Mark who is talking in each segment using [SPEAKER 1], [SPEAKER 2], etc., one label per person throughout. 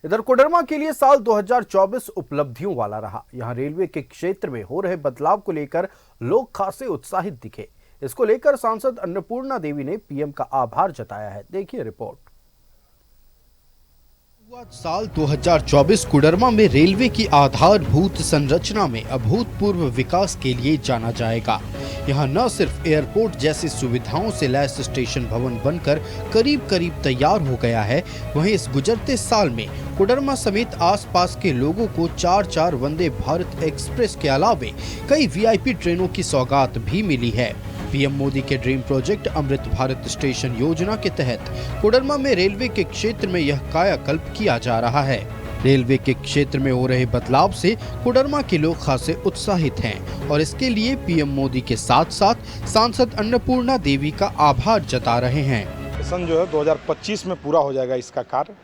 [SPEAKER 1] इधर कोडरमा के लिए साल 2024 उपलब्धियों वाला रहा। यहां रेलवे के क्षेत्र में हो रहे बदलाव को लेकर लोग खासे उत्साहित दिखे। इसको लेकर सांसद अन्नपूर्णा देवी ने पीएम का आभार जताया है। देखिए रिपोर्ट। साल 2024 कोडरमा में रेलवे की आधारभूत संरचना में अभूतपूर्व विकास के लिए जाना जाएगा। यहां न सिर्फ एयरपोर्ट जैसी सुविधाओं से लैस स्टेशन भवन बनकर करीब करीब तैयार हो गया है, वहीं इस गुजरते साल में कोडरमा समेत आसपास के लोगों को 4-4 वंदे भारत एक्सप्रेस के अलावे कई वीआईपी ट्रेनों की सौगात भी मिली है। पीएम मोदी के dream project Amrit Bharat station योजना के तहत कोडरमा में रेलवे के क्षेत्र में यह कायाकल्प किया जा रहा है। रेलवे के क्षेत्र में हो रहे बदलाव से कोडरमा के लोग खासे उत्साहित हैं और इसके लिए पीएम मोदी के साथ साथ सांसद अन्नपूर्णा देवी का आभार जता रहे हैं।
[SPEAKER 2] स्टेशन जो है 2025 में पूरा हो जाएगा इसका कार्य,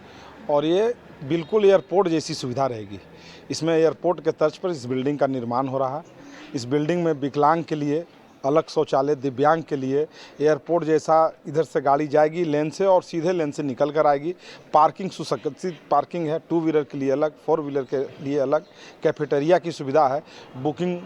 [SPEAKER 2] और ये बिल्कुल एयरपोर्ट जैसी सुविधा रहेगी। इसमें एयरपोर्ट के तर्ज पर इस बिल्डिंग का निर्माण हो रहा है। इस बिल्डिंग में विकलांग के लिए अलग शौचालय, दिव्यांग के लिए एयरपोर्ट जैसा इधर से गाड़ी जाएगी लेन से और सीधे लेन से निकल कर आएगी। पार्किंग सुसज्जित पार्किंग है, 2 व्हीलर के लिए अलग, 4 व्हीलर के लिए अलग। कैफेटेरिया की सुविधा है, बुकिंग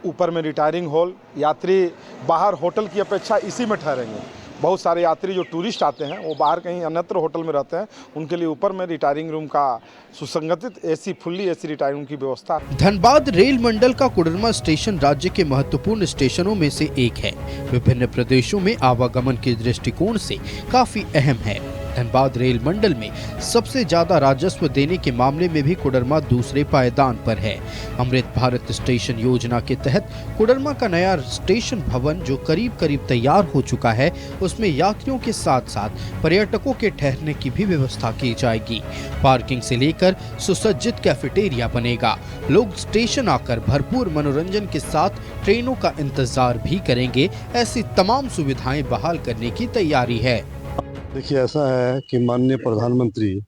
[SPEAKER 2] ऊपर में रिटायरिंग हॉल। यात्री बाहर होटल की अपेक्षा इसी में ठहरेंगे। बहुत सारे यात्री जो टूरिस्ट आते हैं वो बाहर कहीं अन्यत्र होटल में रहते हैं, उनके लिए ऊपर में रिटायरिंग रूम का सुसंगठित AC, fully AC retiring room की व्यवस्था।
[SPEAKER 1] धनबाद रेल मंडल का कोडरमा स्टेशन राज्य के महत्वपूर्ण स्टेशनों में से एक है। विभिन्न प्रदेशों में आवागमन के दृष्टिकोण से काफी अहम है। धनबाद रेल मंडल में सबसे ज्यादा राजस्व देने के मामले में भी कोडरमा दूसरे पायदान पर है। अमृत भारत स्टेशन योजना के तहत कोडरमा का नया स्टेशन भवन जो करीब करीब तैयार हो चुका है, उसमें यात्रियों के साथ साथ पर्यटकों के ठहरने की भी व्यवस्था की जाएगी। पार्किंग से लेकर सुसज्जित कैफेटेरिया बनेगा। लोग स्टेशन आकर भरपूर मनोरंजन के साथ ट्रेनों का इंतजार भी करेंगे। ऐसी तमाम सुविधाएं बहाल करने की तैयारी है।
[SPEAKER 3] देखिए, ऐसा है कि माननीय प्रधानमंत्री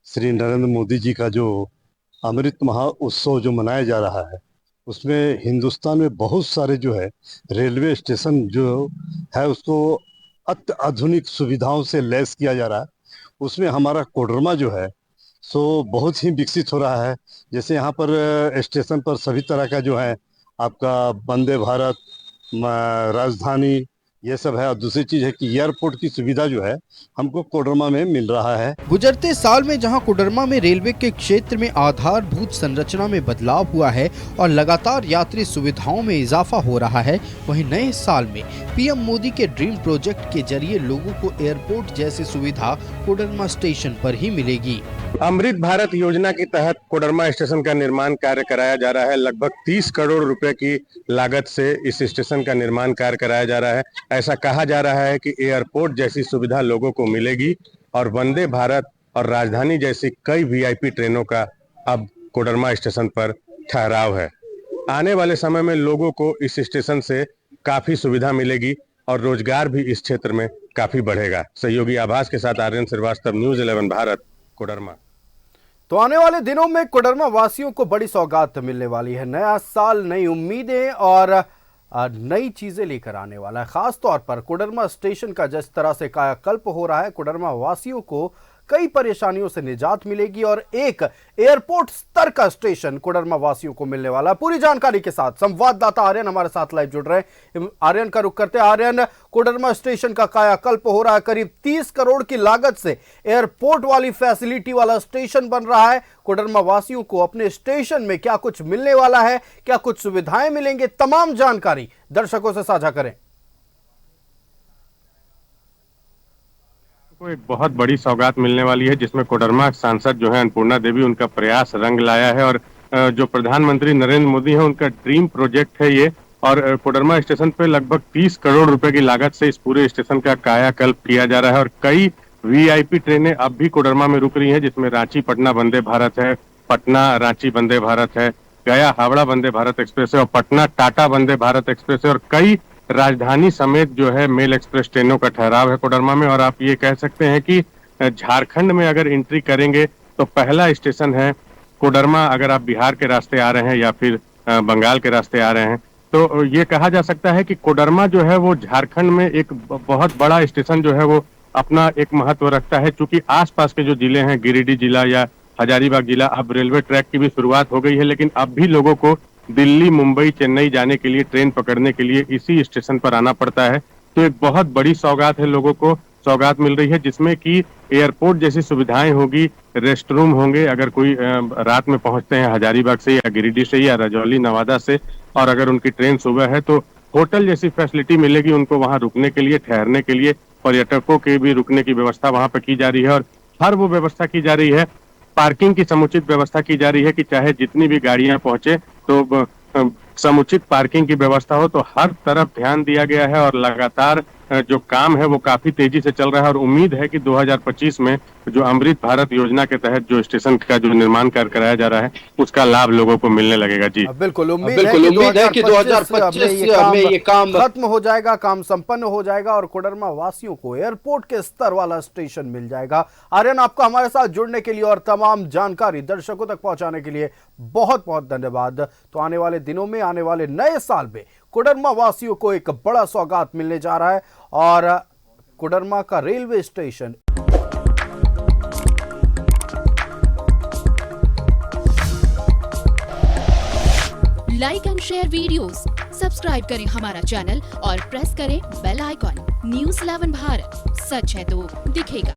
[SPEAKER 3] श्री नरेंद्र मोदी जी का जो अमृत महोत्सव जो मनाया जा रहा है, उसमें हिंदुस्तान में बहुत सारे जो है रेलवे स्टेशन जो है उसको अत्याधुनिक सुविधाओं से लैस किया जा रहा है। उसमें हमारा कोडरमा जो है सो बहुत ही विकसित हो रहा है। जैसे यहाँ पर स्टेशन पर सभी तरह का जो है आपका वंदे भारत, राजधानी, ये सब है। और दूसरी चीज है कि एयरपोर्ट की सुविधा जो है हमको कोडरमा में मिल रहा है।
[SPEAKER 1] गुजरते साल में जहां कोडरमा में रेलवे के क्षेत्र में आधारभूत संरचना में बदलाव हुआ है और लगातार यात्री सुविधाओं में इजाफा हो रहा है, वहीं नए साल में पीएम मोदी के ड्रीम प्रोजेक्ट के जरिए लोगों को एयरपोर्ट जैसी सुविधा कोडरमा स्टेशन पर ही मिलेगी।
[SPEAKER 4] अमृत भारत योजना के तहत कोडरमा स्टेशन का निर्माण कार्य कराया जा रहा है। लगभग 30 करोड़ रुपए की लागत से इस स्टेशन का निर्माण कार्य कराया जा रहा है। ऐसा कहा जा रहा है कि एयरपोर्ट जैसी सुविधा लोगों को मिलेगी और वंदे भारत और राजधानी जैसी कई वीआईपी ट्रेनों का अब कोडरमा स्टेशन पर ठहराव है। आने वाले समय में लोगों को इस स्टेशन से काफी सुविधा मिलेगी और रोजगार भी इस क्षेत्र में काफी बढ़ेगा। सहयोगी आभास के साथ आर्यन श्रीवास्तव, न्यूज़ 11 भारत, कोडरमा।
[SPEAKER 1] तो आने वाले दिनों में कोडरमा वासियों को बड़ी सौगात मिलने वाली है। नया साल नई उम्मीदें और नई चीजें लेकर आने वाला है। खास तौर पर कोडरमा स्टेशन का जिस तरह से कायाकल्प हो रहा है, कोडरमा वासियों को कई परेशानियों से निजात मिलेगी और एक एयरपोर्ट स्तर का स्टेशन कोडरमा वासियों को मिलने वाला है। पूरी जानकारी के साथ संवाददाता आर्यन हमारे साथ लाइव जुड़ रहे हैं। आर्यन का रुख करते हैं। आर्यन, कोडरमा स्टेशन का कायाकल्प हो रहा है, करीब 30 करोड़ की लागत से एयरपोर्ट वाली फैसिलिटी वाला स्टेशन बन रहा है। कोडरमा वासियों को अपने स्टेशन में क्या कुछ मिलने वाला है, क्या कुछ सुविधाएं मिलेंगे, तमाम जानकारी दर्शकों से साझा करें।
[SPEAKER 4] को एक बहुत बड़ी सौगात मिलने वाली है, जिसमें कोडरमा सांसद जो है अन्नपूर्णा देवी, उनका प्रयास रंग लाया है और जो प्रधानमंत्री नरेंद्र मोदी है उनका ड्रीम प्रोजेक्ट है ये। और कोडरमा स्टेशन पे लगभग 30 करोड़ रुपए की लागत से इस पूरे स्टेशन का कायाकल्प किया जा रहा है और कई वीआईपी ट्रेनें अब भी कोडरमा में रुक रही हैं, जिसमें रांची पटना वंदे भारत है, पटना रांची वंदे भारत है, गया हावड़ा वंदे भारत एक्सप्रेस है और पटना टाटा वंदे भारत एक्सप्रेस है और कई राजधानी समेत जो है मेल एक्सप्रेस ट्रेनों का ठहराव है कोडरमा में। और आप ये कह सकते हैं कि झारखंड में अगर एंट्री करेंगे तो पहला स्टेशन है कोडरमा। अगर आप बिहार के रास्ते आ रहे हैं या फिर बंगाल के रास्ते आ रहे हैं तो ये कहा जा सकता है कि कोडरमा जो है वो झारखंड में एक बहुत बड़ा स्टेशन जो है वो अपना एक महत्व रखता है, चूंकि आसपास के जो जिले हैं, गिरिडीह जिला या हजारीबाग जिला। अब रेलवे ट्रैक की भी शुरुआत हो गई है, लेकिन अब भी लोगों को दिल्ली, मुंबई, चेन्नई जाने के लिए ट्रेन पकड़ने के लिए इसी स्टेशन पर आना पड़ता है। तो एक बहुत बड़ी सौगात है, लोगों को सौगात मिल रही है, जिसमें कि एयरपोर्ट जैसी सुविधाएं होगी, रेस्ट रूम होंगे। अगर कोई रात में पहुंचते हैं हजारीबाग से या गिरिडीह से या रजौली, नवादा से, और अगर उनकी ट्रेन सुबह है तो होटल जैसी फैसिलिटी मिलेगी उनको, वहां रुकने के लिए, ठहरने के लिए। पर्यटकों के भी रुकने की व्यवस्था वहां पर की जा रही है, और हर वो व्यवस्था की जा रही है, पार्किंग की समुचित व्यवस्था की जा रही है कि चाहे जितनी भी गाड़ियां पहुंचे तो समुचित पार्किंग की व्यवस्था हो। तो हर तरफ ध्यान दिया गया है और लगातार जो काम है वो काफी तेजी से चल रहा है, और उम्मीद है कि 2025 में जो अमृत भारत योजना के तहत जो स्टेशन का जो निर्माण कार्य कराया जा रहा है उसका लाभ लोगों को मिलने लगेगा। जी
[SPEAKER 1] बिल्कुल उम्मीद है कि 2025 में ये काम खत्म हो जाएगा, काम संपन्न हो जाएगा और कोडरमा वासियों को एयरपोर्ट के स्तर वाला स्टेशन मिल जाएगा। आर्यन, आपको हमारे साथ जुड़ने के लिए और तमाम जानकारी दर्शकों तक पहुंचाने के लिए बहुत बहुत धन्यवाद। तो आने वाले दिनों में, आने वाले नए साल में कोडरमा वासियों को एक बड़ा सौगात मिलने जा रहा है और कोडरमा का railway station
[SPEAKER 5] like and share videos, subscribe करें हमारा चैनल और प्रेस करें बेल आइकॉन। न्यूज़ 11 भारत, सच है तो दिखेगा।